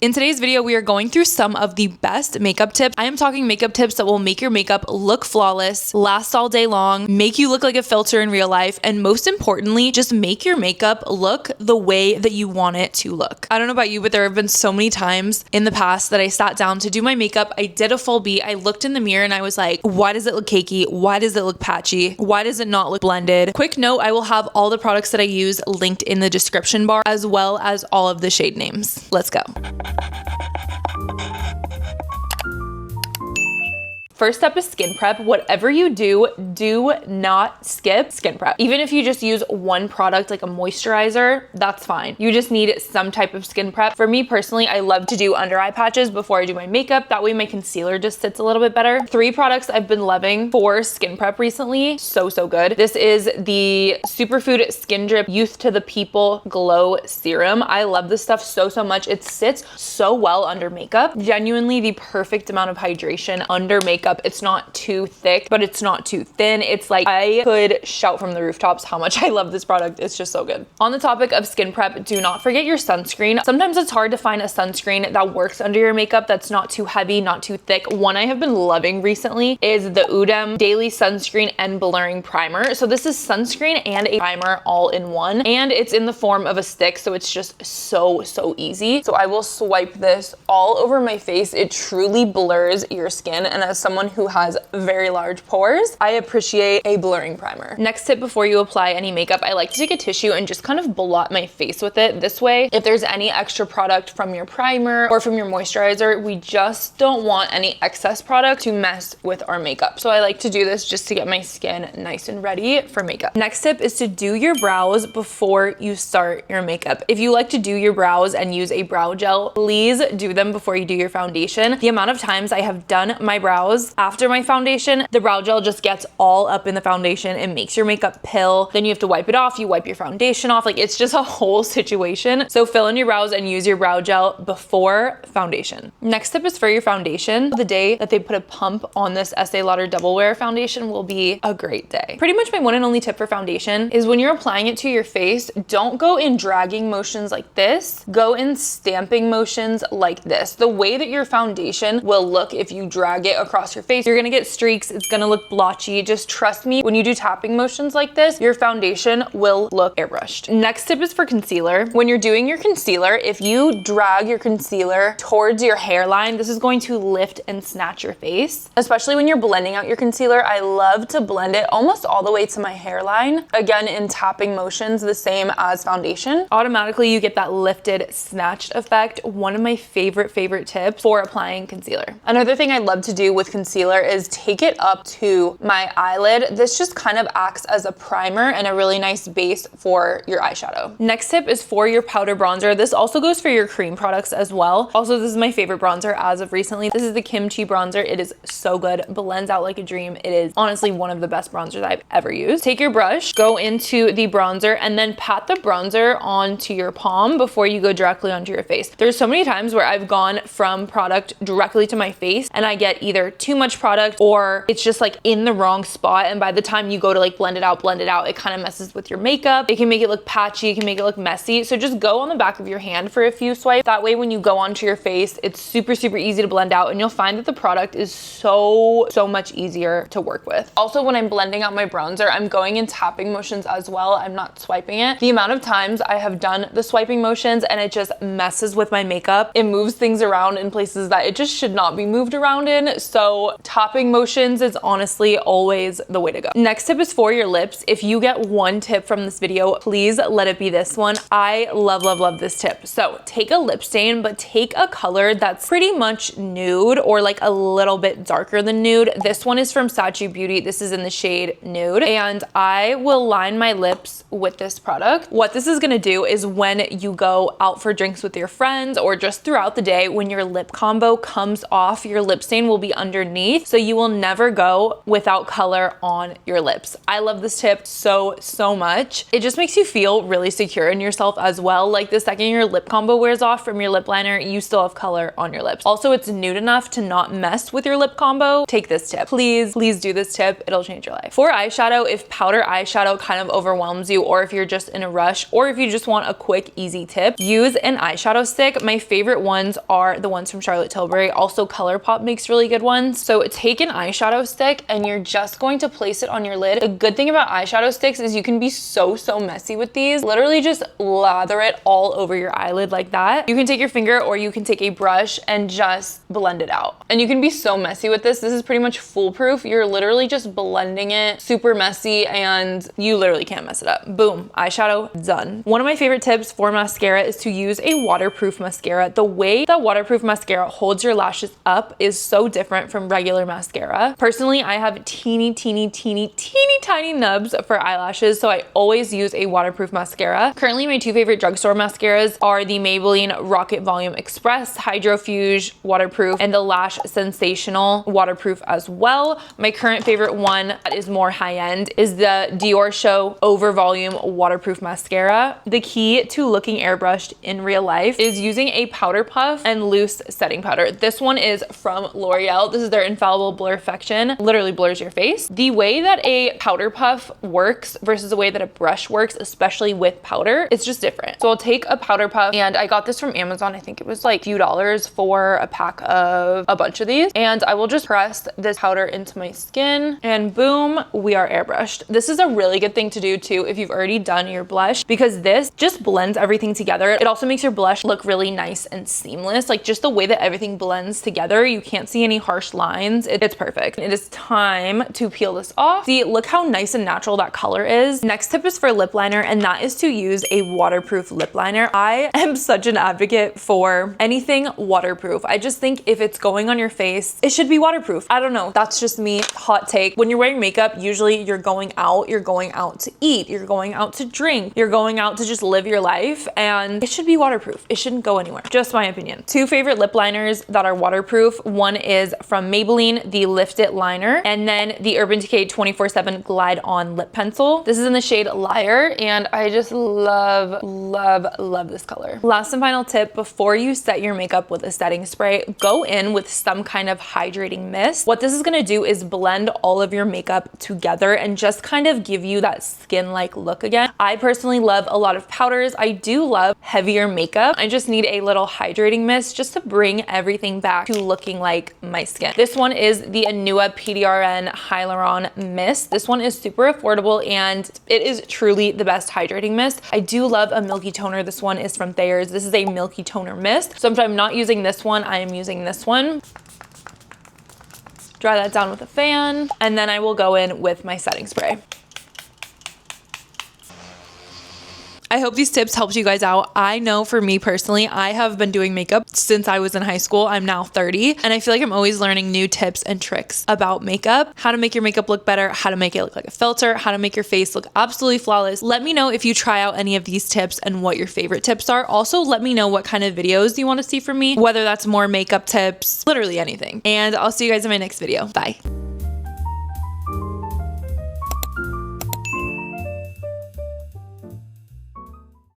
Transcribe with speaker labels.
Speaker 1: In today's video, we are going through some of the best makeup tips. I am talking makeup tips that will make your makeup look flawless, last all day long, make you look like a filter in real life, and most importantly, just make your makeup look the way that you want it to look. I don't know about you, but there have been so many times in the past that I sat down to do my makeup. I did a full beat. I looked in the mirror and I was like, why does it look cakey? Why does it look patchy? Why does it not look blended? Quick note, I will have all the products that I use linked in the description bar, as well as all of the shade names. Let's go. First step is skin prep. Whatever you do, do not skip skin prep. Even if you just use one product like a moisturizer, that's fine. You just need some type of skin prep. For me personally, I love to do under eye patches before I do my makeup. That way my concealer just sits a little bit better. 3 products I've been loving for skin prep recently. So good. This is the Superfood Skin Drip Youth to the People Glow Serum. I love this stuff so much. It sits so well under makeup. Genuinely the perfect amount of hydration under makeup. It's not too thick, but it's not too thin. It's like I could shout from the rooftops how much I love this product. It's just so good. On the topic of skin prep, do not forget your sunscreen. Sometimes it's hard to find a sunscreen that works under your makeup that's not too heavy, not too thick. One I have been loving recently is the Udem Daily Sunscreen and Blurring Primer. So this is sunscreen and a primer all in one, and it's in the form of a stick, so it's just so easy. So I will swipe this all over my face. It truly blurs your skin, and as someone who has very large pores, I appreciate a blurring primer. Next tip before you apply any makeup, I like to take a tissue and just kind of blot my face with it. This way, if there's any extra product from your primer or from your moisturizer, we just don't want any excess product to mess with our makeup. So I like to do this just to get my skin nice and ready for makeup. Next tip is to do your brows before you start your makeup. If you like to do your brows and use a brow gel, please do them before you do your foundation. The amount of times I have done my brows after my foundation, the brow gel just gets all up in the foundation. It makes your makeup pill. Then you have to wipe it off. You wipe your foundation off. Like, it's just a whole situation. So fill in your brows and use your brow gel before foundation. Next tip is for your foundation. The day that they put a pump on this Estee Lauder Double Wear foundation will be a great day. Pretty much my one and only tip for foundation is when you're applying it to your face, don't go in dragging motions like this. Go in stamping motions like this. The way that your foundation will look if you drag it across your face, you're gonna get streaks, it's gonna look blotchy. Just trust me, when you do tapping motions like this, your foundation will look airbrushed. Next tip is for concealer. When you're doing your concealer, if you drag your concealer towards your hairline, this is going to lift and snatch your face. Especially when you're blending out your concealer, I love to blend it almost all the way to my hairline. Again, in tapping motions, the same as foundation. Automatically, you get that lifted, snatched effect. One of my favorite tips for applying concealer. Another thing I love to do with concealer is take it up to my eyelid. This just kind of acts as a primer and a really nice base for your eyeshadow. Next tip is for your powder bronzer. This also goes for your cream products as well. Also, this is my favorite bronzer as of recently. This is the Kimchi bronzer. It is so good, blends out like a dream. It is honestly one of the best bronzers I've ever used. Take your brush, go into the bronzer, and then pat the bronzer onto your palm before you go directly onto your face. There's so many times where I've gone from product directly to my face and I get either too much product or it's just like in the wrong spot, and by the time you go to like blend it out, it kind of messes with your makeup. It can make it look patchy, it can make it look messy. So just go on the back of your hand for a few swipes. That way when you go onto your face, it's super easy to blend out, and you'll find that the product is so much easier to work with. Also, when I'm blending out my bronzer, I'm going in tapping motions as well. I'm not swiping it. The amount of times I have done the swiping motions and it just messes with my makeup. It moves things around in places that it just should not be moved around in. So tapping motions is honestly always the way to go. Next tip is for your lips. If you get one tip from this video, please let it be this one. I love this tip. So take a lip stain, but take a color that's pretty much nude or like a little bit darker than nude. This one is from Sachi Beauty. This is in the shade Nude, and I will line my lips with this product. What this is gonna do is when you go out for drinks with your friends or just throughout the day, when your lip combo comes off, your lip stain will be underneath underneath, so you will never go without color on your lips. I love this tip so much. It just makes you feel really secure in yourself as well. Like the second your lip combo wears off from your lip liner, you still have color on your lips. Also, it's nude enough to not mess with your lip combo. Take this tip. Please do this tip. It'll change your life. For eyeshadow, if powder eyeshadow kind of overwhelms you, or if you're just in a rush, or if you just want a quick, easy tip, use an eyeshadow stick. My favorite ones are the ones from Charlotte Tilbury. Also, ColourPop makes really good ones. So take an eyeshadow stick and you're just going to place it on your lid. The good thing about eyeshadow sticks is you can be so messy with these. Literally just lather it all over your eyelid like that. You can take your finger or you can take a brush and just blend it out. And you can be so messy with this. This is pretty much foolproof. You're literally just blending it super messy and you literally can't mess it up. Boom, eyeshadow done. One of my favorite tips for mascara is to use a waterproof mascara. The way that waterproof mascara holds your lashes up is so different from regular mascara. Personally, I have teeny tiny nubs for eyelashes, so I always use a waterproof mascara. Currently, my two favorite drugstore mascaras are the Maybelline Rocket Volume Express Hydrofuge Waterproof and the Lash Sensational Waterproof as well. My current favorite one that is more high-end is the Dior Show Over Volume Waterproof Mascara. The key to looking airbrushed in real life is using a powder puff and loose setting powder. This one is from L'Oreal. This is their Infallible Blurfection. Literally blurs your face. The way that a powder puff works versus the way that a brush works, especially with powder, it's just different. So I'll take a powder puff, and I got this from Amazon. I think it was like a few dollars for a pack of a bunch of these. And I will just press this powder into my skin and boom, we are airbrushed. This is a really good thing to do too if you've already done your blush, because this just blends everything together. It also makes your blush look really nice and seamless. Like just the way that everything blends together, you can't see any harsh lines. It's perfect. It is time to peel this off. See, look how nice and natural that color is. Next tip is for lip liner, and that is to use a waterproof lip liner. I am such an advocate for anything waterproof. I just think if it's going on your face, it should be waterproof. I don't know. That's just me. Hot take. When you're wearing makeup, usually you're going out to eat, you're going out to drink, you're going out to just live your life, and it should be waterproof. It shouldn't go anywhere. Just my opinion. Two favorite lip liners that are waterproof. One is from Maybelline, the Lift It liner, and then the Urban Decay 24/7 Glide On lip pencil. This is in the shade Liar, and I just love this color. Last and final tip, before you set your makeup with a setting spray, go in with some kind of hydrating mist. What this is gonna do is blend all of your makeup together and just kind of give you that skin-like look again. I personally love a lot of powders. I do love heavier makeup. I just need a little hydrating mist just to bring everything back to looking like my skin. This one is the Anua PDRN Hyaluron Mist. This one is super affordable and it is truly the best hydrating mist. I do love a milky toner. This one is from Thayer's. This is a milky toner mist. So if I'm not using this one, I am using this one. Dry that down with a fan, and then I will go in with my setting spray. I hope these tips helped you guys out. I know for me personally, I have been doing makeup since I was in high school. I'm now 30, and I feel like I'm always learning new tips and tricks about makeup, how to make your makeup look better, how to make it look like a filter, how to make your face look absolutely flawless. Let me know if you try out any of these tips and what your favorite tips are. Also, let me know what kind of videos you want to see from me, whether that's more makeup tips, literally anything. And I'll see you guys in my next video. Bye.